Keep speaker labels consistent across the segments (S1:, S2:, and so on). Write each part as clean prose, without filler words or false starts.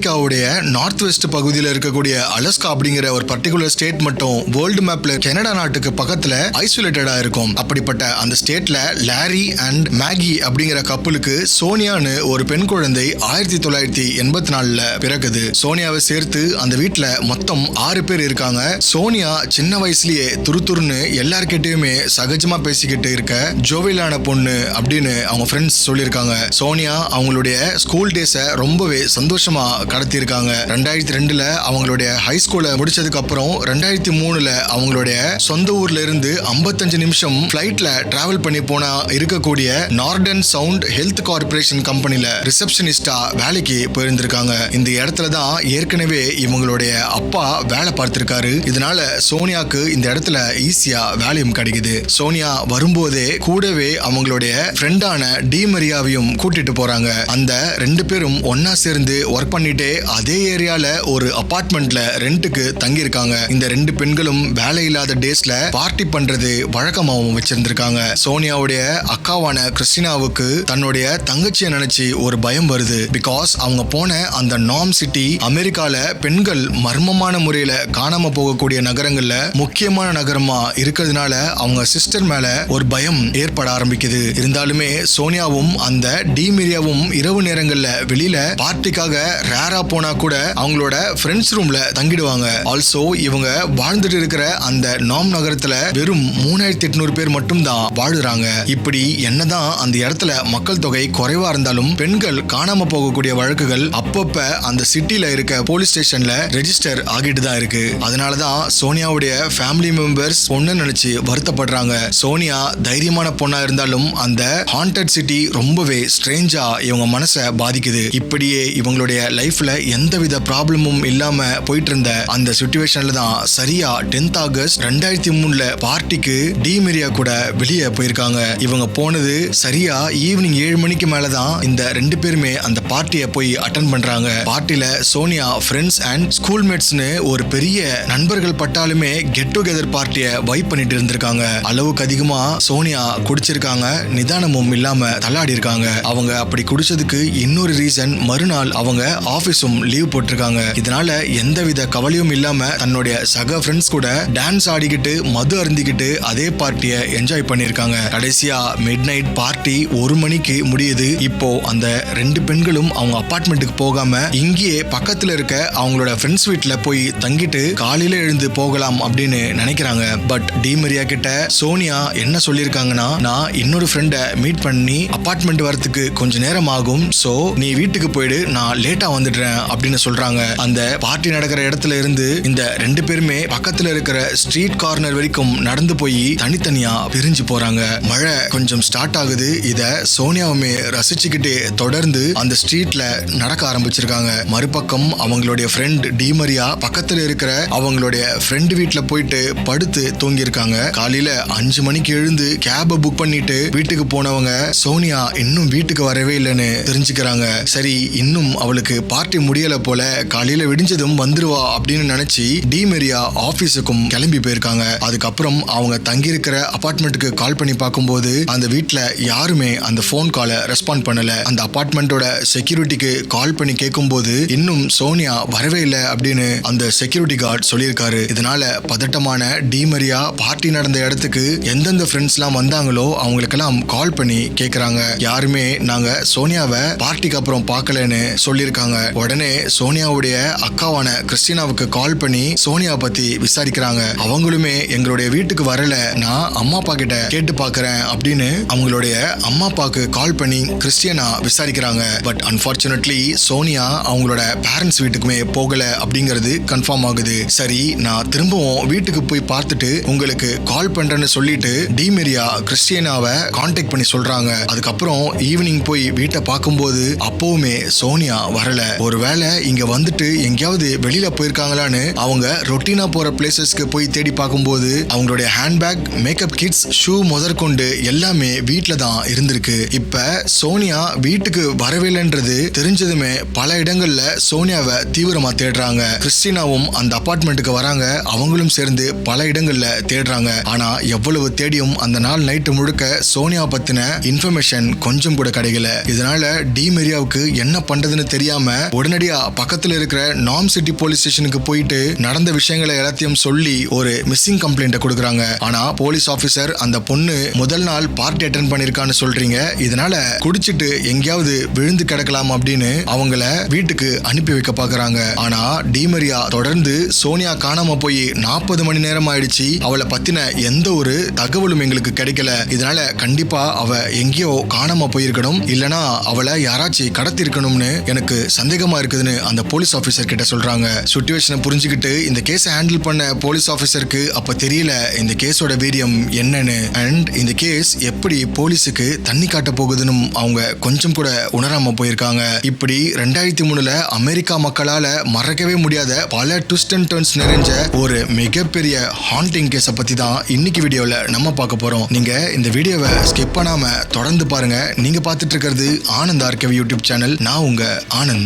S1: அமெரிக்காவுடைய north west பகுதியில் இருக்கக்கூடிய அலஸ்கா அப்படிங்கிற ஒரு பர்டிகுலர் ஸ்டேட் மட்டும் வேர்ல்டு மேப்ல கனடா நாட்டுக்கு பக்கத்துல ஐசோலேட்டடா இருக்கும். அப்படிப்பட்ட அந்த ஸ்டேட்ல லாரி அண்ட் மேகி அப்படிங்கிற கப்பலுக்கு சோனியான்னு ஒரு பெண் குழந்தை 1984 பிறகுது. சோனியாவை சேர்த்து அந்த வீட்டுல மொத்தம் 6 பேர் இருக்காங்க. சோனியா சின்ன வயசுலயே துருத்துருன்னு எல்லார்கிட்டயுமே சகஜமா பேசிக்கிட்டு இருக்க ஜோவிலான பொண்ணு அப்படின்னு அவங்க ஃப்ரெண்ட்ஸ் சொல்லியிருக்காங்க. சோனியா அவங்களுடைய ஸ்கூல் டேஸ ரொம்பவே சந்தோஷமா கடத்தி இருக்காங்க. 2002 அவங்களுடைய ஹை ஸ்கூலை முடிச்சதுக்கு அப்புறம் 2003 அவங்களுடைய சொந்த ஊர்ல இருந்து 55 நிமிஷம் பிளைட்ல டிராவல் பண்ணி போனா இருக்கக்கூடிய நார்டன் சவுண்ட் ஹெல்த் கார்பரேஷன் கம்பெனில ரிசப்ஷனிஸ்டா வேலைக்கு போயிருந்திருக்காங்க. இந்த இடத்துல தான் ஏற்கனவே இவங்களுடைய அப்பா வேலை பார்த்திருக்காரு. இதனால சோனியாக்கு இந்த இடத்துல ஈஸியா வேலையும் கிடைக்குது. சோனியா வரும்போதே கூடவே அவங்களுடைய ஃப்ரெண்டான டி மரியாவையும் கூட்டிட்டு போறாங்க. அந்த 2 பேரும் ஒன்னா சேர்ந்து ஒர்க் பண்ணிட்டே அதே ஏரியால ஒரு அபார்ட்மெண்ட்ல ரெண்டுக்கு தங்கி இருக்காங்க. இந்த 2 பெண்களும் வேலை இல்லாத டேஸ்ல பார்ட்டி பண்றது வழக்கமாவும் வச்சிருந்திருக்காங்க. சோனியாவுடைய அக்காவான கிறிஸ்டினாவுக்கு தன்னுடைய தங்கச்சியை நினைச்சு ஒரு பயம் வருது. பிகாஸ் அவங்க போன அந்த நாம் சிட்டி அமெரிக்கால பெண்கள் மர்மமான முறையில காணாம போகக்கூடிய நகரங்கள்ல முக்கியமான நகரமா இருக்கிறதுனால அவங்க சிஸ்டர் மேல ஒரு பயம் ஏற்பட ஆரம்பிக்குது. இருந்தாலுமே சோனியாவும் அந்த டி மிரியாவும் இரவு நேரங்கள்ல வெளியில பார்ட்டிக்காக ரேரா போனா கூட அவங்களோட ஃப்ரெண்ட்ஸ் ரூம்ல தங்கிடுவாங்க. ஆல்சோ இவங்க வாழ்ந்துட்டு இருக்கிற அந்த நாம் நகரத்துல வெறும் 3800 பேர் மட்டும் தான் வாழுறாங்க. இப்படி என்னதான் அந்த இடத்துல மக்கள் தொகை குறைவா இருந்தாலும் பெண்கள் காணாம போகக்கூடிய வழக்குகள் அப்பப்ப அந்த சிட்டில இருக்க போலீஸ் ஸ்டேஷன்ல ரெஜிஸ்டர் ஆகிட்டு தான் இருக்கு. அதனாலதான் சோனியாவுடைய ஃபேமிலி மெம்பர்ஸ் பொண்ணு நினைச்சு வருத்தப்படுறாங்க. சோனியா தைரியமான பொண்ணா இருந்தாலும் அந்த ஹாண்டட் சிட்டி ரொம்பவே ஸ்ட்ரேஞ்சா இவங்க மனசை பாதிக்குது. இப்படியே இவங்களுடைய லைஃப்ல எந்தவித ப்ராப்ளமும் இல்லாம போயிட்டு இருந்த அந்த சிச்சுவேஷன்ல தான் சரியா 10th ஆகஸ்ட் 2003 பார்ட்டிக்கு டி மிரியா கூட வெளியே போயிருக்காங்க. இவங்க போனது சரியா ஈவினிங் 7 மணிக்கு மேலதான் இந்த 2 பேருமே அந்த பார்ட்டியை போய் அட்டெண்ட் பண்றாங்க. பார்ட்டில சோனியா ஃப்ரெண்ட்ஸ் அண்ட் ஸ்கூல்மேட்ஸ்னு ஒரு பெரிய நண்பர்கள் பட்டாலுமே கெட் டுகெதர் பார்ட்டியை வைப் பண்ணிட்டு இருந்திருக்காங்க. அளவுக்கு அதிகமா சோனியா குடிச்சிருக்காங்க. நிதானமும் இல்லாம தள்ளாடி இருக்காங்க. அவங்க அப்படி குடிச்சதுக்கு இன்னொரு ரீசன், மறுநாள் அவங்க ஆபீஸும் லீவ் போட்டிருக்காங்க. இதனால எந்தவித கவலையும் இல்லாம தன்னுடைய சக ஃப்ரெண்ட்ஸ் கூட டான்ஸ் ஆடிக்கிட்டு மது அருந்திக்கிட்டு அதே பார்ட்டியை என்ஜாய் பண்ணிருக்காங்க. கடைசியா மிட் நைட் பார்ட்டி 1 மணிக்கு முடியுது. இப்போ அந்த 2 பெண்களும் அவங்க அபார்ட்மெண்ட்டுக்கு போகாம இங்கேயே பக்கத்துல இருக்க அவங்களோட ஃப்ரெண்ட்ஸ் வீட்டுல போய் தங்கிட்டு காலையில எழுந்து போகலாம் அப்படின்னு நினைக்கிறாங்க. பட் டி மரியா கிட்ட சோனியா என்ன சொல்லிருக்காங்கன்னா, நான் இன்னொரு ஃப்ரெண்ட மீட் பண்ணி அபார்ட்மெண்ட் வரதுக்கு கொஞ்ச நேரம் ஆகும், சோ நீ வீட்டுக்கு போயிடு, நான் லேட்டா வந்துடுறேன் அப்படின்னு சொல்றாங்க. அந்த பார்ட்டி நடக்கிற இடத்துல இருந்து இந்த 2 பேருமே பக்கத்துல இருக்கிற ஸ்ட்ரீட் கார்னர் வரைக்கும் நடந்து போய் தனித்தனியா பிரிஞ்சு போறாங்க. மழை கொஞ்சம் ஸ்டார்ட் ஆகுது. இத சோனியாவுமே ரசிச்சுக்கிட்டே தொடர்ந்து அந்த ஸ்ட்ரீட்ல நடக்க ஆரம்பிச்சிருக்காங்க. மறுபக்கம் அவங்களுடைய ஃப்ரெண்ட் டி மரியா பக்கத்துல இருக்கிற அவங்களுடைய ஃப்ரெண்ட் வீட்டுல போயிட்டு படுத்து தூங்கி இருக்காங்க. காலையில 5 மணிக்கு எழுந்து கேப புக் பண்ணிட்டு வீட்டுக்கு போனவங்க சோனியா இன்னும் வீட்டுக்கு வரவே இல்லைன்னு தெரிஞ்சுக்கிறாங்க. சரி, இன்னும் அவளுக்கு பார்ட்டி முடியல போல, காலையில விடிஞ்சதும் வந்துருவா அப்படின்னு நினைச்சு டி மரியா ஆபீஸுக்கும் கிளம்பி போயிருக்காங்க. அதுக்கப்புறம் அவங்க தங்கி இருக்கிற அபார்ட்மெண்ட்டுக்கு கால் பண்ணி பார்க்கும்போது அந்த வீட்டுல யாருமே அந்த போன் காலை ரெஸ்பாண்ட் பண்ணல. அந்த அபார்ட்மெண்டோட செக்யூரிட்டிக்கு கால் பண்ணி கேட்கும்போது இன்னும் சோனியா வரவே இல்லை அப்படின்னு அந்த செக்யூரிட்டி கார்டு சொல்லியிருக்காரு. இதனால பதட்டமான டி மரியா பார்ட்டி நடந்த இடத்துக்கு எந்தெந்த ஃப்ரெண்ட்ஸ் எல்லாம் வந்தாங்களோ அவங்களுக்கெல்லாம் கால் பண்ணி கேக்குறாங்க. யாருமே நாங்க சோனியாவை பார்ட்டிக்கு அப்புறம் பார்க்கலன்னு சொல்லியிருக்காங்க. உடனே சோனியாவுடைய அக்காவான கிறிஸ்டினாவுக்கு கால் பண்ணி சோனியா பத்தி விசாரிக்கிறாங்க. அவங்களுமே எங்களுடைய வீட்டுக்கு வரல, நான் அம்மா அப்பா கிட்ட கேட்டு பாக்குறேன் அப்படின்னு அவங்களுடைய அம்மா அப்பாக்கு கால் பண்ணி கிறிஸ்டியனா விசாரிக்கிறாங்க. பட் அன்பார்ச்சுனேட்லி சோனியா அவங்களோட பேரண்ட்ஸ் வீட்டுக்குமே போகல அப்படிங்கிறது கன்ஃபார்ம் ஆகுது. சரி, நான் திரும்பவும் வீட்டுக்கு போய் பார்த்துட்டு உங்களுக்கு கால் பண்றேன்னு சொல்லிட்டு டி மரியா கிறிஸ்டியனாவை கான்டாக்ட் பண்ணி சொல்றாங்க. அதுக்கப்புறம் ஈவினிங் போய் வீட்டை பார்க்கும்போது அப்பவுமே சோனியா வரல. ஒருவேளை இங்க வந்துட்டு எங்கேயாவது வெளியில போயிருக்காங்களான்னு அவங்க ரொட்டீனா போற பிளேசஸ்க்கு போய் தேடி பார்க்கும்போது அவங்களுடைய ஹேண்ட்பேக், மேக்கப் கிட்ஸ், ஷூ முதற்கொண்டு எல்லாமே வீட்டுல தான் இருந்திருக்கு. இப்ப சோனியா வீட்டுக்கு வரவில்லைன்றது தெரிஞ்சதுமே பல இடங்கள்ல சோனியாவை தீவிரமா தேடுறாங்க. கிறிஸ்டினாவும் அந்த அபார்ட்மெண்ட்டுக்கு வராங்க. அவங்களும் சேர்ந்து பல இடங்கள்ல தேடுறாங்க. ஆனா எவ்வளவு தேடியும் அந்த நாள் நைட்டு முழுக்க சோனியா பத்தின இன்ஃபர்மேஷன் கொஞ்சம் கூட கிடைக்கல. இதனால டி மரியாவுக்கு என்ன பண்றதுன்னு தெரியாம உடனடியா பக்கத்துல இருக்கிற நாம் சிட்டி போலீஸ் ஸ்டேஷனுக்கு போயிட்டு நடந்த விஷயங்களை எல்லாத்தையும் சொல்லி ஒரு மிஸ்ஸிங் கம்ப்ளைண்ட் கொடுக்கறாங்க. ஆனா போலீஸ் ஆபீசர் அந்த பொண்ணு முதல் நாள் பார்ட்டி அட்டெண்ட் பண்ணிருக்கான்னு சொல்றீங்க, இதனால குடிச்சிட்டு எங்கேயாவது விழுந்து கிடக்கலாம் அப்படின்னு அவங்கள வீட்டுக்கு அனுப்பி வைக்க பாக்குறாங்க. ஆனா டிமரியா தொடர்ந்து சோனியா காணாம போய் 40 மணி நேரம் ஆயிடுச்சு, அவளை பத்தின எந்த ஒரு தகவலும் எங்களுக்கு கிடைக்கல, இதனால கண்டிப்பா அவ எங்கேயோ காணாம போயிருக்கணும், இல்லனா அவளை யாராச்சும் கடத்தி இருக்கணும்னு எனக்கு சந்தேகமா இருக்குதுன்னு அந்த போலீஸ் ஆபீசர் கிட்ட சொல்றாங்க. சிச்சுவேஷனை புரிஞ்சுக்கிட்டு இந்த கேஸை ஹேண்டில் பண்ண போலீஸ் ஆபீசருக்கு அப்ப தெரியல இந்த கேஸோட வீரியம் என்னன்னு அண்ட் இந்த கேஸ் எப்படி போலீஸுக்கு தண்ணி காட்ட போகுதுன்னு அவங்க கொஞ்சம் கூட உணராம போயிருக்காங்க. இப்படி 2003ல அமெரிக்கா மக்களால மறக்கவே முடியாத பல ட்விஸ்ட் அண்ட் டர்ன்ஸ் நிறைஞ்ச ஒரு மிகப்பெரிய ஹாண்டிங் கேஸை பத்தி தான் இன்னைக்கு வீடியோல நம்ம பார்க்க போறோம். நீங்க இந்த வீடியோவை ஸ்கிப் பண்ணாம தொடர்ந்து பாருங்க. நீங்க பார்த்துட்டு இருக்கிறது ஆனந்த் ஆர்கேவி யூடியூப் சேனல். நான் உங்க ஆனந்த்.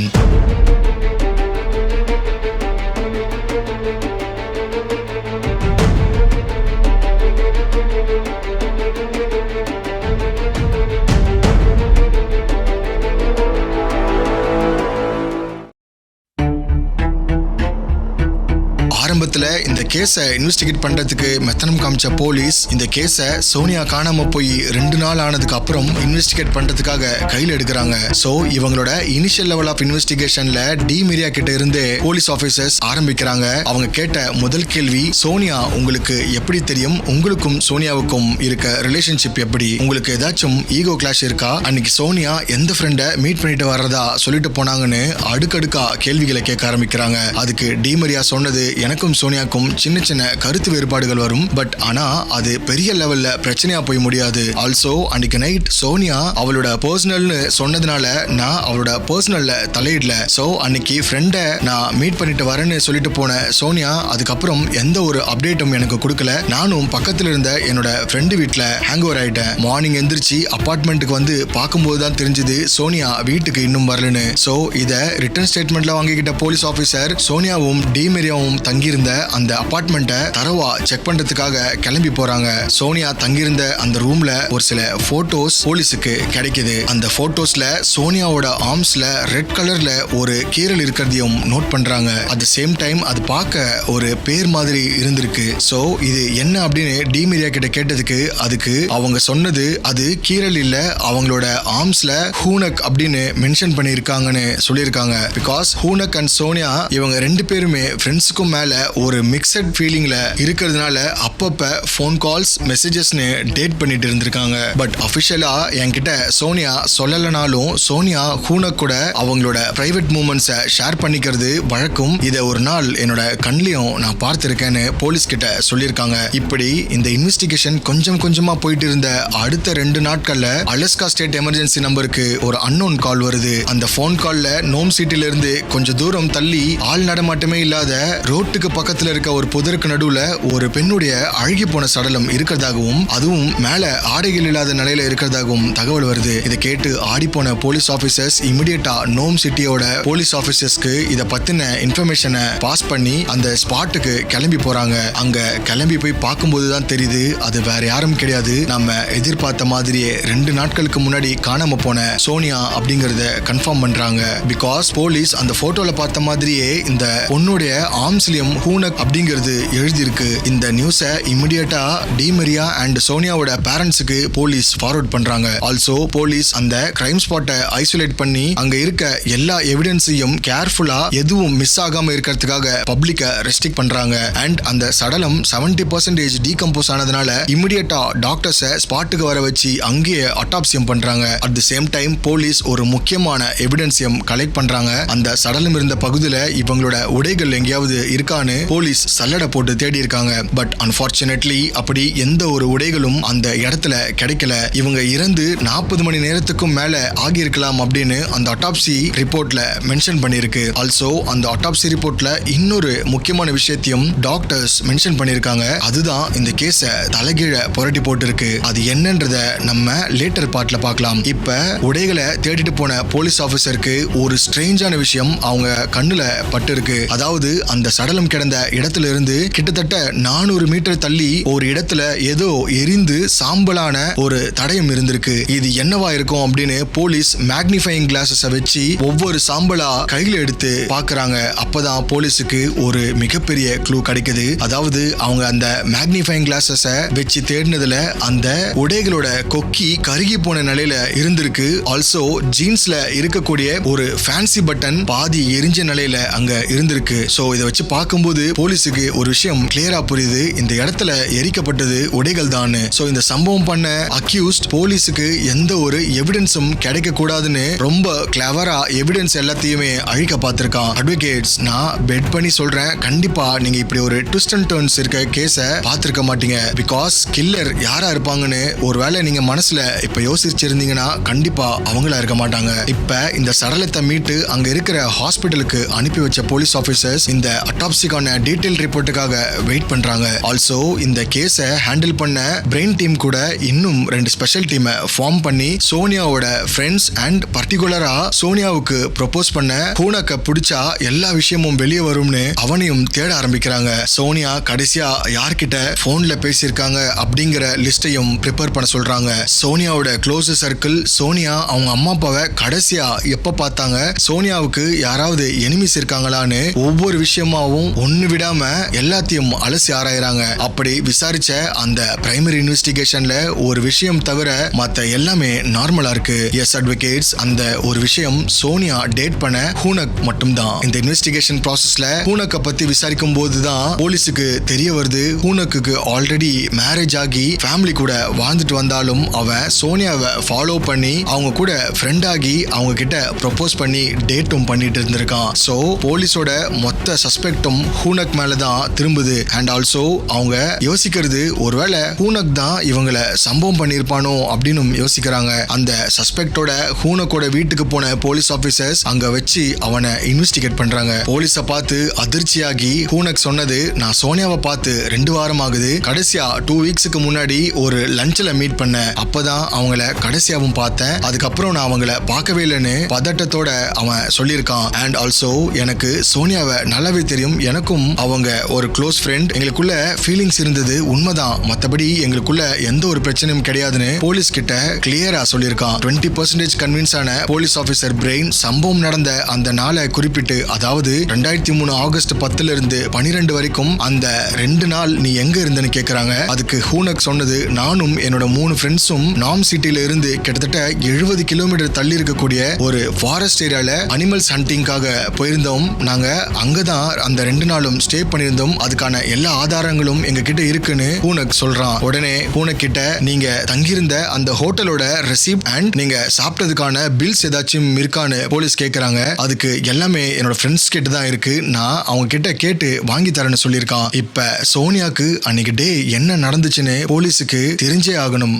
S1: ஆரம்பத்துல இந்த கேஸை இன்வெஸ்டிகேட் பண்றதுக்கு மெத்தனம் காமிச்ச போலீஸ் இந்த கேஸை சோனியா காணாம போய் 2 நாள் ஆனதுக்கு அப்புறம் இன்வெஸ்டிகேட் பண்றதுக்காக கையில் எடுக்கிறாங்க. சோ இவங்களோட இனிஷியல் லெவல் ஆஃப் இன்வெஸ்டிகேஷன்ல டிமரியா கிட்ட இருந்து போலீஸ் ஆபீசர்ஸ் ஆரம்பிக்கிறாங்க. அவங்க கேட்ட முதல் கேள்வி, சோனியா உங்களுக்கு எப்படி தெரியும்? உங்களுக்கும் சோனியாவுக்கும் இருக்க ரிலேஷன்ஷிப் எப்படி? உங்களுக்கு ஏதாச்சும் ஈகோ கிளாஷ் இருக்கா? அன்னைக்கு சோனியா எந்த ஃப்ரெண்டை மீட் பண்ணிட்டு வர்றதா சொல்லிட்டு போனாங்கன்னு அடுக்கடுக்கா கேள்விகளை கேட்க ஆரம்பிக்கிறாங்க. அதுக்கு டிமரியா சொன்னது, எனக்கும் சோனியாக்கும் சின்ன சின்ன கருத்து வேறுபாடுகள் வரும், பட் ஆனா அது பெரிய லெவல்ல பிரச்சனையா போய் முடியாது. ஆல்சோ அன்னைக்கு நைட் சோனியா அவளோட பர்சனல்னு சொன்னதுனால நான் அவளோட பர்சனல்ல தலையிடல. சோ அன்னைக்கு ஃப்ரெண்டை நான் மீட் பண்ணிட்டு வரேன்னு சொல்லிட்டு போன சோனியா அதுக்கப்புறம் எந்த ஒரு அப்டேட்டும் எனக்கு கொடுக்கல. நானும் பக்கத்துல இருந்த என்னோட ஃப்ரெண்டு வீட்டுல ஹேங் ஓவர் ஆயிட்டேன். மார்னிங் எந்திரிச்சு அபார்ட்மெண்ட்டுக்கு வந்து பார்க்கும்போது தான் தெரிஞ்சது சோனியா வீட்டுக்கு இன்னும் வரலன்னு. சோ இத ரிட்டன் ஸ்டேட்மெண்ட்ல வாங்கிக்கிட்ட போலீஸ் ஆபீசர் சோனியாவும் டிமரியாவும் தங்கியிருந்த அந்த அபார்ட்மெண்ட்டை தரவா செக் பண்றதுக்காக கிளம்பி போறாங்க. சோனியா தங்கியிருந்த அந்த ரூம்ல ஒரு சில போட்டோஸ் போலீஸுக்கு கிடைக்குது. அந்த போட்டோஸ்ல சோனியாவோட ஆர்ம்ஸ்ல ரெட் கலர்ல ஒரு கீறல் இருக்கிறதையும் நோட் பண்றாங்க. அட் தி சேம் டைம் அது பார்க்க ஒரு பேர் மாதிரி இருந்திருக்கு. சோ இது என்ன அப்படின்னு டிமரியா கிட்ட கேட்டதுக்கு அதுக்கு அவங்க சொன்னது அது கீறல் இல்ல, அவங்களோட ஆர்ம்ஸ்ல ஹூனக் அப்படின்னு மென்ஷன் பண்ணிருக்காங்கன்னு சொல்லியிருக்காங்க. பிகாஸ் ஹூனக் அண்ட் சோனியா இவங்க 2 பேருமே ஃப்ரெண்ட்ஸுக்கும் மேல ஒரு மிக்சட் ஃபீலிங்ல இருக்கிறதுனால அப்பப்ப ஃபோன் கால்ஸ் மெசேஜஸ்னு டேட் பண்ணிட்டு இருந்திருக்காங்க. பட் அபிஷியலா என்கிட்ட சோனியா சொல்லலனாலும் சோனியா ஹூனக் கூட அவங்களோட பிரைவேட் மூமெண்ட்ஸை ஷேர் பண்ணிக்கிறது வழக்கம். இதை ஒரு நாள் என்னோட கண்ணிலையும் நான் பார்த்திருக்கேன்னு போலீஸ் கிட்ட சொல்லியிருக்காங்க. இப்படி இந்த இன்வெஸ்டிகேஷன் கொஞ்சம் கொஞ்சமா போயிட்டு இருந்த அடுத்த 2 நாட்கள்ல அலஸ்கா ஸ்டேட் எமர்ஜென்சி நம்பருக்கு ஒரு அன்னோன் கால் வருது. அந்த போன் கால்ல நோம் சிட்டில இருந்து கொஞ்சம் தூரம் தள்ளி ஆள் நடமாட்டமே இல்லாத ரோட்டுக்கு பக்கத்துல இருக்க ஒரு புதருக்கு நடுவுல ஒரு பெண்ணுடைய அழுகி போன சடலம் இருக்கிறதாகவும் அதுவும் மேல ஆடைகள் இல்லாத நிலையில இருக்கிறதாகவும் தகவல் வருது. இதை கேட்டு ஆடி போன போலீஸ் ஆபீசர்ஸ் இமிடியேட்டா நோம் சிட்டியோட போலீஸ் ஆபீசர்ஸ்க்கு இத பத்தின இன்ஃபர்மேஷனை பாஸ் பண்ணி அந்த ஸ்பாட்டுக்கு கிளம்பி போறாங்க. அங்க கிளம்பி போய் பார்க்கும்போதுதான் தெரியுது அது வேற யாரும் கிடையாது, நம்ம எதிர்பார்த்த மாதிரியே 2 நாட்களுக்கு முன்னாடி காணாம போன சோனியா அப்படிங்கறத கன்ஃபார்ம் பண்றாங்க. பிகாஸ் போலீஸ் அந்த போட்டோல பார்த்த மாதிரியே இந்த பொண்ணுடைய ஆர்ம்ஸ்லயும் ஹூனக் அப்படிங்கிறது எழுதியிருக்கு. இந்த நியூஸை இமிடியேட்டா டிமரியா அண்ட் சோனியாவோட பேரண்ட்ஸுக்கு போலீஸ் ஃபார்வர்ட் பண்றாங்க. ஆல்சோ போலீஸ் அந்த கிரைம் ஸ்பாட்டை ஐசோலேட் பண்ணி அங்க இருக்க எல்லா எவிடன்ஸையும் கேர்ஃபுல்லா எதுவும் மிஸ் ஆகாம இருக்கிறதுக்காக பப்ளிக்கை ரெஸ்ட்ரிக்ட் பண்றாங்க. அண்ட் அந்த சடலம் 70% டீகம்போஸ் ஆனதுனால இமிடியேட்டா டாக்டர்ஸை ஸ்பாட்டுக்கு வர வச்சு அங்கேயே அட்டாப்சியம் பண்றாங்க. At the same time police ஒரு முக்கியமான எவிடன்ஸையும் கலெக்ட் பண்றாங்க. அந்த சடலம் இருந்த பகுதியில இவங்களோட உடைகள் எங்கேயாவது இருக்கான்னு போலீஸ் சல்லடை போட்டு தேடி இருக்காங்க. பட் அன்பார்ச்சுனேட்லி அப்படி எந்த ஒரு உடைகளும் அந்த இடத்துல கிடைக்கல. இவங்க இறந்து 40 மணி நேரத்துக்கும் மேல ஆகியிருக்கலாம் அப்படின்னு அந்த அட்டாப்சி ரிப்போர்ட்ல மென்ஷன் பண்ணிருக்கு. ஆல்சோ அந்த அட்டாப்சி ரிப்போர்ட்ல இன்னொரு முக்கியமான விஷயத்தையும் டாக்டர்ஸ் மென்ஷன் பண்ணிருக்காங்க. அதுதான் இந்த கேஸை தலைகீழ புரட்டி போட்டு இருக்கு. அது என்னன்றத நம்ம லேட்டர் பார்ட்ல பார்க்கலாம். இப்ப உடைகளை தேடிட்டு போன போலீஸ் ஆபீசருக்கு ஒரு ஸ்ட்ரேஞ்சான விஷயம் அவங்க கண்ணுல பட்டு இருக்கு. அதாவது அந்த சடலம் கிடந்த இடத்துல இருந்து கிட்டத்தட்ட 400 மீட்டர் தள்ளி ஒரு இடத்துல ஏதோ எரிந்து சாம்பலான ஒரு தடயம் இருந்திருக்கு. இது என்னவா இருக்கும் அப்படின்னு போலீஸ் மேக்னிஃபையிங் கிளாஸஸ் வச்சு ஒவ்வொரு சாம்பலா கையில எடுத்து பாக்குறாங்க. அப்பதான் போலீஸுக்கு ஒரு மிகப்பெரிய க்ளூ கிடைக்குது. அதாவது அவங்க அந்த மேக்னிஃபையிங் கிளாஸஸ் வச்சு தேடினதுல அந்த உடைகளோட கொக்கி கருகி போன நிலையில இருந்திருக்கு. ஆல்சோ ஜீன்ஸ்ல இருக்கக்கூடிய ஒரு ஃபேன்சி பட்டன் பாதி எரிஞ்ச நிலையில அங்க இருந்திருக்கு. சோ இதை வச்சு பார்க்கும்போது போலீஸுக்கு ஒரு விஷயம் கிளியரா புரியுது, இந்த இடத்துல எரிக்கப்பட்டது உடைகள் தான். சோ இந்த சம்பவம் பண்ண அக்யூஸ்ட் போலீஸுக்கு எந்த ஒரு எவிடன்ஸும் கிடைக்க கூடாதுன்னு ரொம்ப கிளவரா எவிடன்ஸ் எல்லாத்தையுமே அழிக்க பார்த்திருக்கான். அட்வொகேட்ஸ், நான் பெட் பண்ணி சொல்றேன், கண்டிப்பா நீங்க இப்படி ஒரு ட்விஸ்ட் அண்ட் டர்ன்ஸ் இருக்க கேஸ பார்த்திருக்க மாட்டீங்க. பிகாஸ் கில்லர் யாரா இருப்பாங்கன்னு ஒருவேளை நீங்க மனசுல இப்ப யோசிச்சிருந்தீங்கன்னா கண்டிப்பா அவங்களா இருக்க மாட்டாங்க. இப்ப இந்த சடலத்தை மீட்டு அங்க இருக்கிற ஹாஸ்பிட்டலுக்கு அனுப்பி வச்ச போலீஸ் ஆபீசர்ஸ் இந்த அட்டாப்சிக்கான டீடைல் ரிப்போர்ட்டுக்காக வெயிட் பண்றாங்க. ஆல்சோ இந்த கேஸ ஹேண்டில் பண்ண பிரெயின் டீம் கூட இன்னும் 2 ஸ்பெஷல் டீமை ஃபார்ம் பண்ணி சோனியாவோட ஃப்ரெண்ட்ஸ் அண்ட் பர்டிகுலரா சோனியாவுக்கு ப்ரொபோஸ் பண்ண ஹூனக்க பிடிச்சா எல்லா விஷயமும் வெளியே வரும்னு அவனையும் தேட ஆரம்பிக்கிறாங்க. சோனியா கடைசியா யார்கிட்ட போன்ல பேசியிருக்காங்க அப்படிங்கிற லிஸ்டையும் ப்ரிப்பேர் பண்ண சொல்றாங்க. சோனியாவோட க்ளோஸ் சர்க்கிள், சோனியா அவங்க அம்மா அப்பாவை கடைசியா எப்ப பார்த்தாங்க, சோனியாவுக்கு யாராவது எனிமிஸ் இருக்காங்களான்னு ஒவ்வொரு விஷயமாவும் ஒண்ணு விடாம எல்லாத்தையும் அலசி ஆராயறாங்க. அப்படி விசாரிச்ச அந்த பிரைமரி இன்வெஸ்டிகேஷன்ல ஒரு விஷயம் தவிர மத்த எல்லாமே நார்மலா இருக்கு. எஸ் அட்வொகேட்ஸ், அந்த ஒரு விஷயம் சோனியா டேட் பண்ண ஹூனக் மட்டும்தான். இந்த இன்வெஸ்டிகேஷன் ப்ராசஸ்ல ஹூனக்க பத்தி விசாரிக்கும் போதுதான் போலீஸுக்கு தெரிய வருது, ஹூனக்கு ஆல்ரெடி மேரேஜ் ஆகி ஃபேமிலி கூட வாழ்ந்துட்டு வந்தாலும் அவன் சோனியாவை ஃபாலோ பண்ணி அவங்க கூட ஃப்ரெண்ட் ஆகி அவங்க கிட்ட ப்ரொபோஸ் பண்ணி டேட்டும் பண்ணிட்டு இருந்திருக்கான். சோ போலீஸோட மொத்த சஸ்பெக்டும் ஹூனக் மேலதான் திரும்புது. அண்ட் ஆல்சோ அவங்க யோசிக்கிறது, ஒருவேளை ஹூனக் தான் இவங்களை சம்பவம் பண்ணிருப்பானோ அப்படின்னு யோசிக்கிறாங்க. அந்த சஸ்பெக்டோட ஹூனக்கோட வீட்டுக்கு போன போலீஸ் ஆபீசர்ஸ் அங்க வச்சு அவனை இன்வெஸ்டிகேட் பண்றாங்க. போலீஸை பார்த்து அதிர்ச்சியாகி ஹூனக் சொன்னது, நான் சோனியாவை பார்த்து 2 வாரம் ஆகுது, கடைசியா 2 வீக்ஸுக்கு முன்னாடி ஒரு லஞ்ச்ல மீட் பண்ணேன், அப்பதான் அவங்கள கடைசியாவும் பார்த்தேன், அதுக்கப்புறம் நான் அவங்கள பார்க்கவே இல்லைன்னு பதட்டத்தோட அவன் சொல்லியிருக்கான். அண்ட் ஆல்சோ எனக்கு சோனியாவை நல்லாவே தெரியும், எனக்கும் அவங்க ஒரு க்ளோஸ் ஃப்ரெண்ட், எங்களுக்குள்ள ஃபீலிங்ஸ் இருந்தது உண்மைதான், மற்றபடி எங்களுக்குள்ள எந்த ஒரு பிரச்சனையும் கிடையாதுன்னு போலீஸ் கிட்ட கிளியரா சொல்லியிருக்கான். 20% கன்வின்ஸ் ஆன போலீஸ் ஆபீசர் பிரெயின் சம்பவம் நடந்த அந்த நாளை குறிப்பிட்டு, அதாவது 2003 ஆகஸ்ட் 10 இருந்து 12 வரைக்கும் அந்த 2 நாள் நீ எங்க இருந்தன்னு கேக்குறாங்க. அதுக்கு ஹூனக் சொன்னது, நானும் என்னோட 3 ஃப்ரெண்ட்ஸும் நாம் சிட்டில இருந்து கிட்டத்தட்ட 70 கிலோமீட்டர் தள்ளி இருக்கக்கூடிய ஒரு ஃபாரஸ்ட் ஏரியால அனிமல்ஸ் ஹண்டிங்காக போயிருந்தோம். நாங்க அங்கதான் அந்த 2 நாளும் ஸ்டே பண்ணியிருந்தோம். அதுக்கான எல்லா ஆதாரங்களும் எங்க கிட்ட இருக்குன்னு ஹூனக் சொல்றான். உடனே ஹூனக் கிட்ட நீங்க தங்கியிருந்த அந்த ஹோட்டலோட ரெசிப்ட் அண்ட் நீங்க சாப்பிட்டதுக்கான பில்ஸ் ஏதாச்சும் இருக்கான்னு போலீஸ் கேக்குறாங்க. அதுக்கு எல்லாமே என்னோட ஃப்ரெண்ட்ஸ் கிட்ட தான் இருக்கு, நான் அவங்க கிட்ட கேட்டு வாங்கி தரேன்னு சொல்லியிருக்கான். இப்ப சோனியாக்கு அன்னைக்கு டே என்ன நடந்துச்சுன்னு போலீஸுக்கு தெரிஞ்சே ஆகணும்.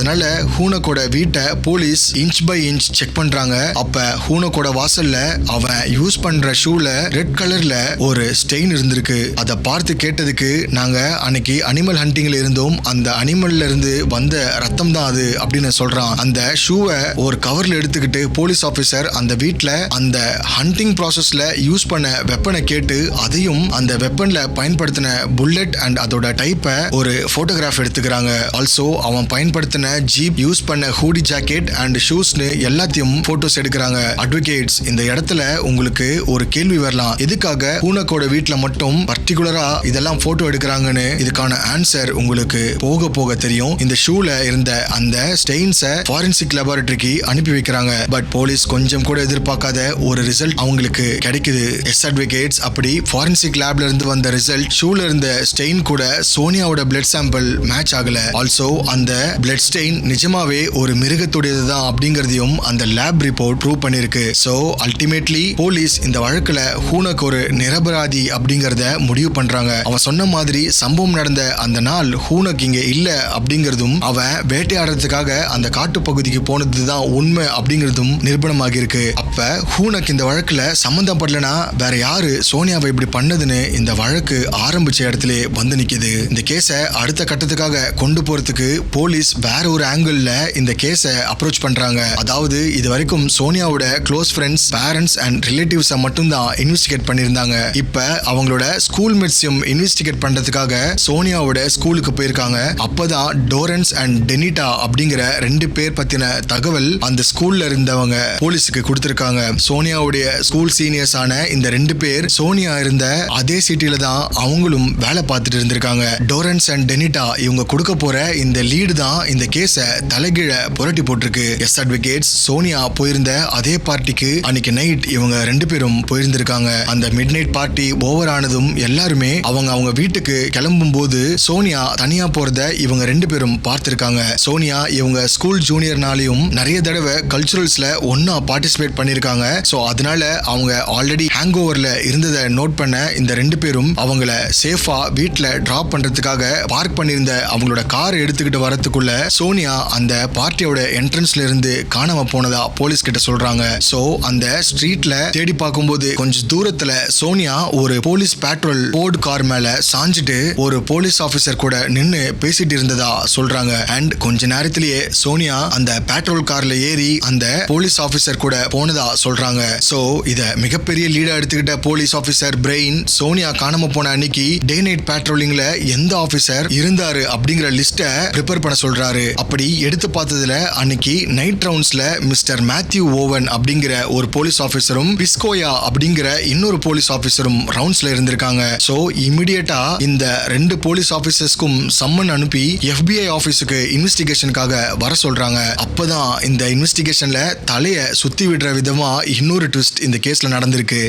S1: அதனால ஹூனக்கோட வீட்டை police inch by inch check பண்றாங்க. அப்ப ஹூனக்கோட வாசல்ல அவன் யூஸ் பண்ற ஷூல ரெட் கலர்ல ஒரு ஸ்டெயின் இருந்திருக்கு. அதை பார்த்து கேட்டதுக்கு, நாங்க அன்னைக்கு அனிமல் ஹண்டிங்ல இருந்தோம், அந்த அனிமல்ல இருந்து வந்த ரத்தம் தான் அது அப்படின்னு சொல்றான். அந்த ஷூவை ஒரு கவர்ல எடுத்துக்கிட்டு போலீஸ் ஆபீசர் அந்த வீட்டுல அந்த ஹண்டிங் ப்ராசஸ்ல யூஸ் பண்ண வெப்பனை கேட்டு அதையும் அந்த வெப்பன்ல பயன்படுத்தின புல்லட் அண்ட் அதோட டைப்பை ஒரு போட்டோகிராஃப் எடுத்துக்கிறாங்க. ஆல்சோ அவன் பயன்படுத்தின ஜீப், யூஸ் பண்ண ஹூடி ஜாக்கெட் அண்ட் ஷூஸ்னு எல்லாத்தையும் போட்டோஸ் எடுக்கிறாங்க. அட்வொகேட்ஸ், இந்த இடத்துல உங்களுக்கு ஒரு கேள்வி வரலாம், எதுக்காக ஹூனக்கோட வீட்டுல மட்டும் பர்டிகுலரா இதெல்லாம் போட்டோ எடுக்கிறாங்கன்னு. இதுக்கான ஆன்சர் உங்களுக்கு போக போக தெரியும். இந்த ஷூல இருந்த அந்த ஸ்டெயின்ஸை ஃபாரன்சிக் லேபரட்டரிக்கு அனுப்பி வைக்கிறாங்க. பட் போலீஸ் கொஞ்சம் கூட எதிர்பார்க்காத ஒரு ரிசல்ட் அவங்களுக்கு கிடைக்குது. எஸ் அட்வொகேட்ஸ், அப்படி ஃபாரன்சிக் லேப்ல இருந்து வந்த ரிசல்ட் ஷூல இருந்த ஸ்டெயின் கூட சோனியாவோட பிளட் சாம்பிள் மேட்ச் ஆகல. ஆல்சோ அந்த பிளட் ஸ்டெயின் நிஜமாவே ஒரு மிருகத்துடையதுதான் அப்படிங்கறதையும் அந்த லேப் ரிப்போர்ட் ப்ரூவ் பண்ணிருக்கு. சோ அல்டிமேட்லி போலீஸ் இந்த வழக்குல ஹூனக் ஒரு நிரபராதி அப்படிங்கறத முடிவு பண்றாங்க. அவன் சொன்ன மாதிரி சம்பவம் நடந்த அந்த நாள் ஹூனக் இங்க இல்ல அப்படிங்கறதும், அவன் வேட்டையாடுறதுக்காக அந்த காட்டு பகுதிக்கு போனதுதான் உண்மை அப்படிங்கறதும் நிரூபணமாகி இருக்கு. அப்ப ஹூனக் இந்த வழக்குல சம்பந்தப்படலனா வேற யாரு சோனியாவை இப்படி பண்ணதுன்னு இந்த வழக்கு ஆரம்பிச்ச இடத்துல வந்து நிக்குது. இந்த கேஸ அடுத்த கட்டத்துக்காக கொண்டு போறதுக்கு போலீஸ் வேற ஒரு ஆங்கிள் ஆங்கிள் இந்த கேஸை அப்ரோச் பண்றாங்க. அதாவது இது வரைக்கும் சோனியாவோட க்ளோஸ் ஃப்ரெண்ட்ஸ், பேரண்ட்ஸ் அண்ட் ரிலேட்டிவ்ஸை மட்டும்தான் இன்வெஸ்டிகேட் பண்ணியிருந்தாங்க. இப்ப அவங்களோட ஸ்கூல் மேட்ஸையும் இன்வெஸ்டிகேட் பண்றதுக்காக சோனியாவோட ஸ்கூலுக்கு போயிருக்காங்க. அப்பதான் டோரன்ஸ் அண்ட் டெனிட்டா அப்படிங்கிற 2 பேர் பத்தின தகவல் அந்த ஸ்கூல்ல இருந்தவங்க போலீஸுக்கு கொடுத்திருக்காங்க. சோனியாவுடைய ஸ்கூல் சீனியர்ஸான இந்த 2 பேர் சோனியா இருந்த அதே சிட்டில தான் அவங்களும் வேலை பார்த்துட்டு இருந்திருக்காங்க. டோரன்ஸ் அண்ட் டெனிட்டா இவங்க கொடுக்க போற இந்த லீடு தான் இந்த கேஸை தலைகீழ புரட்டி போட்டிருக்கு. எஸ் அட்வொகேட்ஸ் சோனியா போயிருந்த அதே பார்ட்டிக்கு அன்னைக்கு நைட் இவங்க 2 பேரும் போயிருந்திருக்காங்க. அந்த மிட் நைட் பார்ட்டி ஓவர் ஆனதும் எல்லாருமே அவங்க வீட்டுக்கு கிளம்பும் போது சோனியா தனியா போறத இவங்க 2 பேரும் பார்த்திருக்காங்க. சோனியா இவங்க ஸ்கூல் ஜூனியர்னாலையும் நிறைய தடவை கல்ச்சுரல்ஸ்ல ஒன்னா பார்ட்டிசிபேட் பண்ணிருக்காங்க. சோ அதனால அவங்க ஆல்ரெடி ஹேங் ஓவர்ல இருந்ததை நோட் பண்ண இந்த 2 பேரும் அவங்கள சேஃபா வீட்ல டிராப் பண்றதுக்காக பார்க் பண்ணிருந்த அவங்களோட கார் எடுத்துக்கிட்டு வரதுக்குள்ள சோனியா அந்த பார்ட்டியோட என்ட்ரன்ஸ்ல இருந்து காணாம போனதா போலீஸ் கிட்ட சொல்றாங்க. சோ அந்த ஸ்ட்ரீட்ல தேடி பார்க்கும்போது கொஞ்சம் தூரத்துல சோனியா ஒரு போலீஸ் பேட்ரோல் போர்டு கார் மேல சாஞ்சிட்டு ஒரு போலீஸ் ஆபீசர் கூட நின்னு பேசிட்டு இருந்ததா சொல்றாங்க. அண்ட் கொஞ்ச நேரத்திலேயே சோனியா அந்த பேட்ரோல் கார்ல ஏறி அந்த போலீஸ் ஆபீசர் கூட போனதா சொல்றாங்க. சோ இத மிகப்பெரிய லீடா எடுத்துக்கிட்ட போலீஸ் ஆபீசர் பிரெயின் சோனியா காணாம போன அன்னைக்கு டே நைட் பேட்ரோலிங்ல எந்த ஆபீசர் இருந்தாரு அப்படிங்கிற லிஸ்ட ப்ரிப்பேர் பண்ண சொல்றாரு. அப்படி எடுத்து பார்த்ததுல அன்னைக்கு நைட் ரவுண்ட்ஸ்ல மிஸ்டர் மேத்யூ ஓவன் அப்படிங்கிற ஒரு போலீஸ் ஆபீசரும் பிஸ்கோயா அப்படிங்கிற இன்னொரு போலீஸ் ஆபீசரும் ரவுண்ட்ஸ்ல இருந்திருக்காங்க. சோ இமிடியேட்டா இந்த 2 போலீஸ் ஆபீசர்ஸ்க்கும் சம்மன் அனுப்பி FBI ஆபீஸுக்கு இன்வெஸ்டிகேஷனுக்காக வர சொல்றாங்க. அப்பதான் இந்த இன்வெஸ்டிகேஷன்ல தலைய சுத்தி விடுற விதமா இன்னொரு ட்விஸ்ட் இந்த கேஸ்ல நடந்திருக்கு.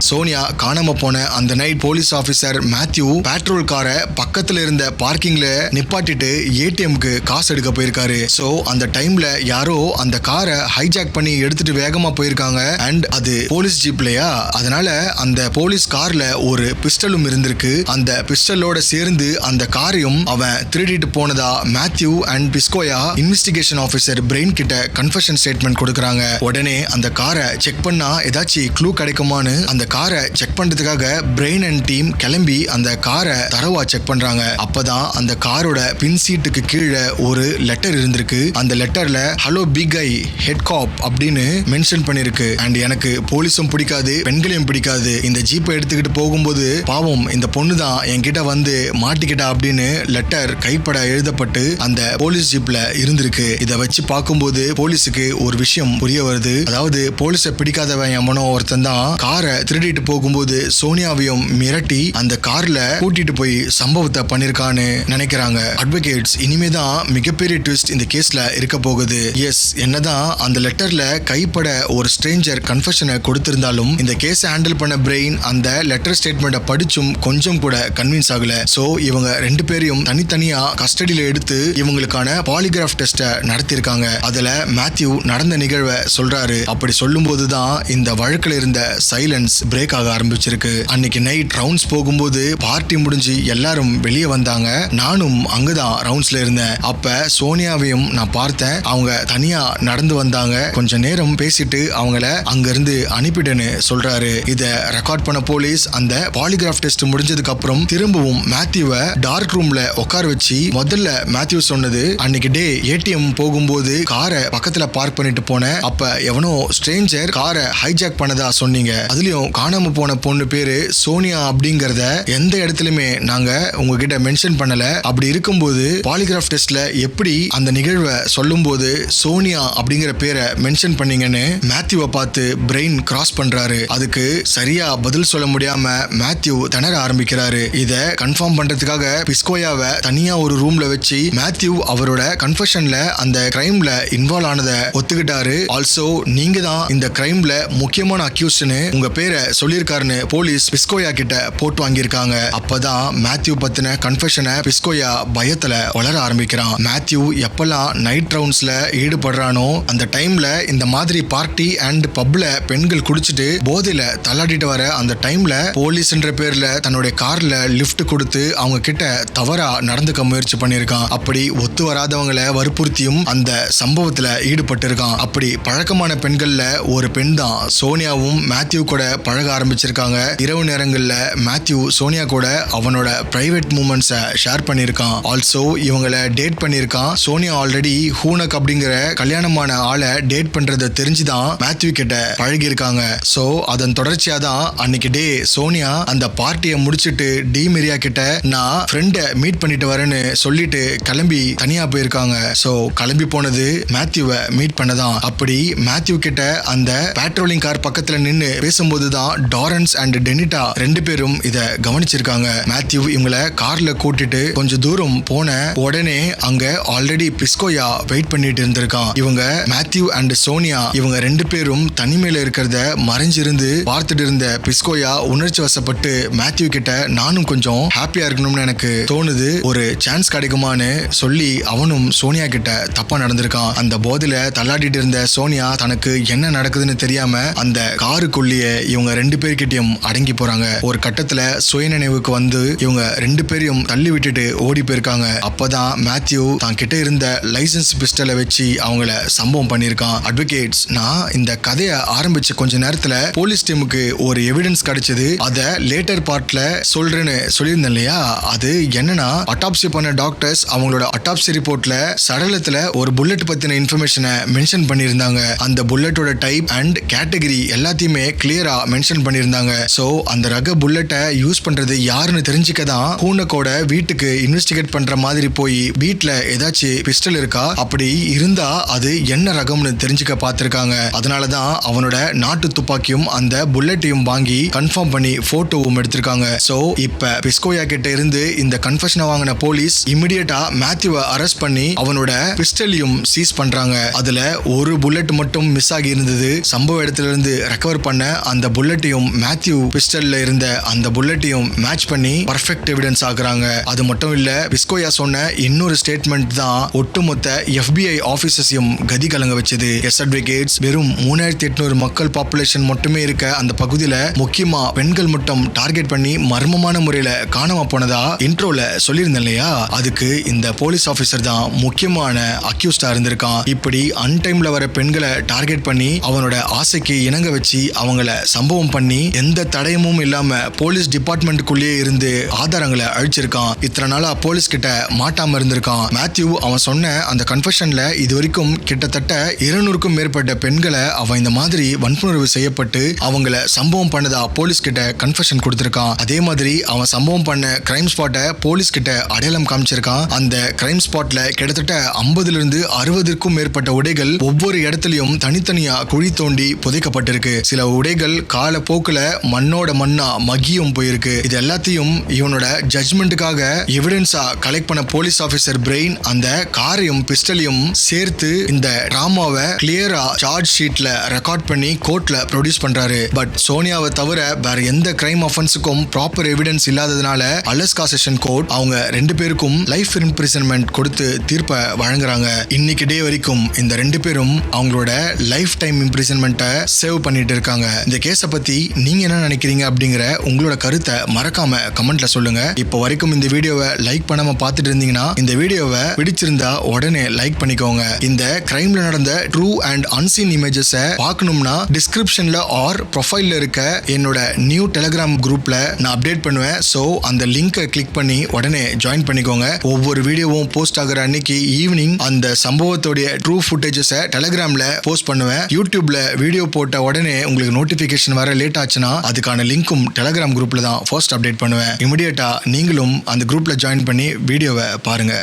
S1: சோனியா காணாம போன அந்த night police officer Matthew patrol காரை பக்கத்துல இருந்த பார்க்கிங்ல நிப்பாட்டிட்டு ATMக்கு காசு எடுக்க போயிருக்காரு. சோ அந்த டைம்ல யாரோ அந்த காரை ஹைஜாக் பண்ணி எடுத்துட்டு வேகமா போயிருக்காங்க. அண்ட் அது போலீஸ் ஜீப்லயா, அதனால அந்த போலீஸ் கார்ல ஒரு பிஸ்டலும் இருந்திருக்கு. அந்த பிஸ்டலோட சேர்ந்து அந்த காரையும் அவன் திருடிட்டு போனதா மேத்யூ அண்ட் பிஸ்கோயா இன்வெஸ்டிகேஷன் ஆபீசர் பிரெயின் கிட்ட கன்ஃபெஷன் ஸ்டேட்மெண்ட் கொடுக்கறாங்க. உடனே அந்த காரை செக் பண்ணா ஏதாச்சும் க்ளூ கிடைக்குமான்னு அந்த காரை செக் பண்றதுக்காக பிரெயின் அண்ட் டீம் கிளம்பி அந்த காரை தரவா செக் பண்றாங்க. அப்பதான் அந்த காரோட பின் சீட்டுக்கு கீழே ஒரு லெட்டர் இருந்திருக்கு. அந்த லெட்டர்ல ஹலோ பிக் ஐ ஹெட் காப் அப்படின்னு மென்ஷன் பண்ணிருக்கு. அண்ட் எனக்கு போலீஸும் பிடிக்காது, பெண்களையும் பிடிக்காது. இந்த ஜீப்பை எடுத்துக்கிட்டு போகும்போது பாவம் இந்த பொண்ணு தான் என்கிட்ட வந்து மாட்டிக்கிட்டா அப்படின்னு லெட்டர் கைப்பட எழுதப்பட்டு அந்த போலீஸ் ஜீப்ல இருந்திருக்கு. இதை வச்சு பார்க்கும்போது போலீஸுக்கு ஒரு விஷயம் புரிய வருது. அதாவது போலீஸை பிடிக்காதவன் எவனோ ஒருத்தன் தான் காரை திருடிட்டு போகும்போது சோனியாவையும் மிரட்டி அந்த கார்ல கூட்டிட்டு போய் சம்பவத்தை பண்ணிருக்கான்னு நினைக்கிறாங்க. அட்வொகேட்ஸ் இனிமேதான் மிகப்பெரிய ட்விஸ்ட் இந்த கேஸ்ல இருக்க போகுது. எஸ், என்னதான் அந்த லெட்டர்ல கைப்பட ஒரு ஸ்ட்ரேஞ்சர் கன்ஃபெஷனை கொடுத்திருந்தாலும் இந்த கேஸை ஹேண்டில் பண்ண பிரெயின் அந்த லெட்டர் ஸ்டேட்மெண்ட்டை படிச்சும் கொஞ்சம் கூட கன்வின்ஸ் ஆகல. சோ இவங்க 2 பேரையும் தனித்தனியா கஸ்டடியில எடுத்து இவங்களுக்கான பாலிகிராஃப் டெஸ்ட்டை நடத்திருக்காங்க. அதுல மேத்யூ நடந்த நிகழ்வை சொல்றாரு. அப்படி சொல்லும் போதுதான் இந்த வழக்குல இருந்த சைலன்ஸ் பிரேக் ஆக ஆரம்பிச்சிருக்கு. அன்னைக்கு நைட் ரவுண்ட்ஸ் போகும்போது பார்ட்டி முடிஞ்சு எல்லாரும் வெளியே வந்தாங்க. நானும் அங்கதான் ரவுண்ட்ஸ்ல இருந்தேன். அப்ப சோனியாவையும் நான் பார்த்தேன். அவங்க தனியா நடந்து வந்தாங்க. கொஞ்ச நேரம் பேசிட்டு அவங்கள அங்க இருந்து அனுப்பிட்டேன்னு சொல்றாரு. இத ரெக்கார்ட் பண்ண போலீஸ் அந்த பாலிகிராஃப் டெஸ்ட் முடிஞ்சதுக்கு அப்புறம் திரும்பவும் மேத்யூவை டார்க் ரூம்ல உட்கார வச்சு முதல்ல மேத்யூ சொன்னது, அன்னைக்கு டே ATM போகும்போது காரை பக்கத்துல பார்க் பண்ணிட்டு போனேன். அப்ப எவனோ ஸ்ட்ரேஞ்சர் காரை ஹைஜாக் பண்ணதா சொன்னீங்க. அதுலயும் காணாம போன பொண்ணு பேரு சோனியா அப்படிங்கறத எந்த இடத்துலயுமே நாங்க உங்ககிட்ட மென்ஷன் பண்ணல. அப்படி இருக்கும்போது பாலிகிராஃப் டெஸ்ட்ல எப்படி அந்த நிகழ்வை சொல்லும் போது சோனியா அப்படிங்கிற பேரை மென்ஷன் பண்ணீங்கன்னு மேத்யூவை பார்த்து பிரெயின் கிராஸ் பண்றாரு. அதுக்கு சரியா பதில் சொல்ல முடியாம மேத்யூ திணற ஆரம்பிக்கிறாரு. இத கன்ஃபார்ம் பண்றதுக்காக பிஸ்கோயாவை தனியா ஒரு ரூம்ல வச்சு மேத்யூ அவரோட கன்ஃபெஷன்ல அந்த கிரைம்ல இன்வால்வ் ஆனதை ஒத்துக்கிட்டாரு. ஆல்சோ நீங்க தான் இந்த கிரைம்ல முக்கியமான அக்யூஸ்ட்னு உங்க பேரை சொல்லியிருக்காருன்னு போலீஸ் பிஸ்கோயா கிட்ட போட்டு வாங்கியிருக்காங்க. அப்பதான் மேத்யூ பத்தின கன்ஃபெஷனை பிஸ்கோயா பயத்துல வளர ஆரம்பிக்கிறான். மேத்யூ எப்பெல்லாம் நைட் ரவுண்ட்ஸ்ல ஈடுபடுறானோ அந்த டைம்ல இந்த மாதிரி பார்ட்டி அண்ட் பப்ல பெண்கள் குடிச்சிட்டு போதையில தள்ளாடிட்டு வர அந்த டைம்ல போலீஸ்ன்ற பேர்ல தன்னுடைய கார்ல லிஃப்ட் கொடுத்து அவங்க கிட்ட தவறா நடந்துக்க முயற்சி பண்ணிருக்கான். அப்படி ஒத்து வராதவங்களை வற்புறுத்தியும் அந்த சம்பவத்துல ஈடுபட்டு இருக்கான். அப்படி பழக்கமான பெண்கள்ல ஒரு பெண் தான் சோனியாவும் மேத்யூ கூட பழக பழக ஆரம்பிச்சிருக்காங்க. இரவு நேரங்கள்ல மேத்யூ சோனியா கூட அவனோட பிரைவேட் மூமெண்ட்ஸை ஷேர் பண்ணியிருக்கான். ஆல்சோ இவங்களை டேட் பண்ணியிருக்கான். சோனியா ஆல்ரெடி ஹூனக் அப்படிங்கிற கல்யாணமான ஆளை டேட் பண்றதை தெரிஞ்சுதான் மேத்யூ கிட்ட பழகி இருக்காங்க. சோ அதன் தொடர்ச்சியா தான் அன்னைக்கு டே சோனியா அந்த பார்ட்டியை முடிச்சிட்டு டி மிரியா கிட்ட நான் ஃப்ரெண்டை மீட் பண்ணிட்டு வரேன்னு சொல்லிட்டு கிளம்பி தனியா போயிருக்காங்க. சோ கிளம்பி போனது மேத்யூவை மீட் பண்ணதான். அப்படி மேத்யூ கிட்ட அந்த பேட்ரோலிங் கார் பக்கத்துல நின்னு பேசும்போதுதான் டாரன்ஸ் அண்ட் டெனிட்டா ரெண்டு பேரும் இத கவனிச்சிருக்காங்க. மேத்யூ இவங்கள கார்ல கூட்டிட்டு கொஞ்சம் தூரம் போன உடனே அங்க ஆல்ரெடி பிஸ்கோயா வெயிட் பண்ணிட்டு இருந்திருக்கான். இவங்க மேத்யூ அண்ட் சோனியா இவங்க ரெண்டு பேரும் தனிமையில இருக்கிறத மறைஞ்சிருந்து பார்த்துட்டு இருந்த பிஸ்கோயா உணர்ச்சி வசப்பட்டு மேத்யூ கிட்ட நானும் கொஞ்சம் ஹாப்பியா இருக்கணும்னு எனக்கு தோணுது, ஒரு சான்ஸ் கிடைக்குமான்னு சொல்லி அவனும் சோனியா கிட்ட தப்பா நடந்திருக்கான். அந்த போதில தள்ளாடிட்டு இருந்த சோனியா தனக்கு என்ன நடக்குதுன்னு தெரியாம அந்த காருக்குள்ளேயே இவங்க ரெண்டு பேர்கிட்டயும் அடங்கி போறாங்க. ஒரு கட்டத்துல சுயநினைவுக்கு வந்து இவங்க ரெண்டு பேரையும் தள்ளி விட்டுட்டு ஓடி போயிருக்காங்க. அப்பதான் மேத்யூ தான் கிட்ட இருந்த லைசன்ஸ் பிஸ்டலை வச்சு அவங்கள சம்பவம் பண்ணிருக்கான். அட்வொகேட்ஸ், நான் இந்த கதையை ஆரம்பிச்ச கொஞ்ச நேரத்துல போலீஸ் டீமுக்கு ஒரு எவிடன்ஸ் கிடைச்சது, அத லேட்டர் பார்ட்ல சொல்றேன்னு சொல்லியிருந்தேன் இல்லையா? அது என்னன்னா, அட்டாப்சி பண்ண டாக்டர்ஸ் அவங்களோட அட்டாப்சி ரிப்போர்ட்ல சடலத்துல ஒரு புல்லட் பத்தின இன்ஃபர்மேஷனை மென்ஷன் பண்ணியிருந்தாங்க. அந்த புல்லட்டோட டைப் அண்ட் கேட்டகரி எல்லாத்தையுமே கிளியரா மென்ஷன் பண்ணியிருந்தாங்க. சோ அந்த ரக புல்லட்டை யூஸ் பண்றது யாருன்னு தெரிஞ்சுக்க தான் ஹூனக்கோட வீட்டுக்கு இன்வெஸ்டிகேட் பண்ற மாதிரி போய் வீட்ல ஏதாச்சும் பிஸ்டல் இருக்கா, அப்படி இருந்தா அது என்ன ரகம்னு தெரிஞ்சுக்க பார்த்திருக்காங்க. அதனாலதான் அவனோட நாட்டு துப்பாக்கியும் அந்த புல்லட்டையும் வாங்கி கன்ஃபார்ம் பண்ணி போட்டோவும் எடுத்திருக்காங்க. சோ இப்ப பிஸ்கோயா கிட்ட இருந்து இந்த கன்ஃபெஷனை வாங்கின போலீஸ் இமிடியேட்டா மேத்யூவை அரெஸ்ட் பண்ணி அவனோட பிஸ்டலையும் சீஸ் பண்றாங்க. அதுல ஒரு புல்லட் மட்டும் மிஸ் ஆகி இருந்தது. சம்பவ இடத்துல இருந்து ரெக்கவர் பண்ண அந்த புல்லட்டையும் மேத்யூ பிஸ்டல்ல இருந்த அந்த புல்லட்டையும் மேட்ச் பண்ணி பர்ஃபெக்ட் எவிடன்ஸ் ஆகுறாங்க. அது மட்டும் இல்ல, பிஸ்கோயா சொன்ன இன்னொரு ஸ்டேட்மெண்ட் தான் ஒட்டுமொத்த FBI ஆபீசர்ஸையும் கதி கலங்க வச்சது. எஸ் அட்வொகேட்ஸ், வெறும் 3800 மக்கள் பாப்புலேஷன் மட்டுமே இருக்க அந்த பகுதியில முக்கியமா பெண்கள் மட்டும் டார்கெட் பண்ணி மர்மமான முறையில காணாம போனதா இன்ட்ரோல சொல்லியிருந்தேன் இல்லையா? அதுக்கு இந்த போலீஸ் ஆபீசர் தான் முக்கியமான அக்யூஸ்டா இருந்திருக்கான். இப்படி அன்டைம்ல வர பெண்களை டார்கெட் பண்ணி அவனோட ஆசைக்கு இணங்க வச்சு அவங்கள சம்பவம் பண்ணி எந்த தடயமும் இல்லாம போலீஸ் டிபார்ட்மெண்ட்டுக்குள்ளேயே இருந்து ஆதாரங்களை அழிச்சிருக்கான். இத்தனை நாளா போலீஸ் கிட்ட மாட்டாம இருந்திருக்கான். மேத்யூ அவன் சொன்ன அந்த கன்ஃபெஷன்ல இது வரைக்கும் கிட்டத்தட்ட 200க்கும் மேற்பட்ட பெண்களை அவன் இந்த மாதிரி வன்புணர்வு செய்யப்பட்டு அவங்கள சம்பவம் பண்ணதா போலீஸ் கிட்ட கன்ஃபெஷன் கொடுத்திருக்கான். அதே மாதிரி அவன் சம்பவம் பண்ண கிரைம் ஸ்பாட்டை போலீஸ் கிட்ட அடையாளம் காமிச்சிருக்கான். அந்த கிரைம் ஸ்பாட்ல கிட்டத்தட்ட 50ல இருந்து 60க்கும் மேற்பட்ட உடைகள் ஒவ்வொரு இடத்துலயும் தனித்தனியா குழி தோண்டி புதைக்கப்பட்டிருக்கு. சில உடைகள் கால போக்குல மண்ணோட மண்ணா மகியும் போயிருக்கு. இது எல்லாத்தையும் இவனோட ஜட்ஜ்மெண்ட்டுக்காக எவிடன்ஸா கலெக்ட் பண்ண போலீஸ் ஆபீசர் பிரெயின் அந்த காரையும் பிஸ்டலையும் சேர்த்து இந்த டிராமாவை கிளியரா சார்ஜ் ஷீட்ல ரெக்கார்ட் பண்ணி கோர்ட்ல ப்ரொடியூஸ் பண்றாரு. பட் சோனியாவை தவிர வேற எந்த கிரைம் ஆஃபென்ஸுக்கும் ப்ராப்பர் எவிடன்ஸ் இல்லாததுனால அலஸ்கா செஷன் கோர்ட் அவங்க ரெண்டு பேருக்கும் லைஃப் இம்ப்ரிசன்மெண்ட் கொடுத்து தீர்ப்பை வழங்குறாங்க. இன்னைக்கு டே வரைக்கும் இந்த ரெண்டு பேரும் அவங்களோட லைஃப் டைம் இம்ப்ரிசன்மெண்ட்டை சேவ் பண்ணிட்டு இருக்காங்க. இந்த கேஸை பத்தி நீங்க என்ன நினைக்கிறீங்க அப்படிங்கிற உங்களோட கருத்தை மறக்காம கமெண்ட்ல சொல்லுங்க. இப்போ வரைக்கும் இந்த வீடியோவை லைக் பண்ணாம பார்த்துட்டு இருந்தீங்கன்னா இந்த வீடியோவை பிடிச்சிருந்தா உடனே லைக் பண்ணிக்கோங்க. இந்த கிரைம்ல நடந்த ட்ரூ அண்ட் அன்சீன் இமேஜஸை பார்க்கணும்னா டிஸ்கிரிப்ஷன்ல ஆர் ப்ரொஃபைல்ல இருக்க என்னோட நியூ டெலிகிராம் குரூப்ல நான் அப்டேட் பண்ணுவேன். சோ அந்த லிங்கை கிளிக் பண்ணி உடனே ஜாயின் பண்ணிக்கோங்க. ஒவ்வொரு வீடியோவும் போஸ்ட் ஆகிற அன்னைக்கு ஈவினிங் அந்த சம்பவத்தோடைய ட்ரூ ஃபுட்டேஜஸை டெலிகிராம்ல போஸ்ட் பண்ணுவேன். யூடியூப்ல வீடியோ போட்ட உடனே உங்களுக்கு நோட்டிபிகேஷன் வர லேட் ஆச்சுன்னா அதுக்கான லிங்க்கும் டெலிகிராம் குரூப்ல தான் ஃபர்ஸ்ட் அப்டேட் பண்ணுவேன். இமிடியேட்டா நீங்களும் அந்த குரூப்ல ஜாயின் பண்ணி வீடியோவை பாருங்க.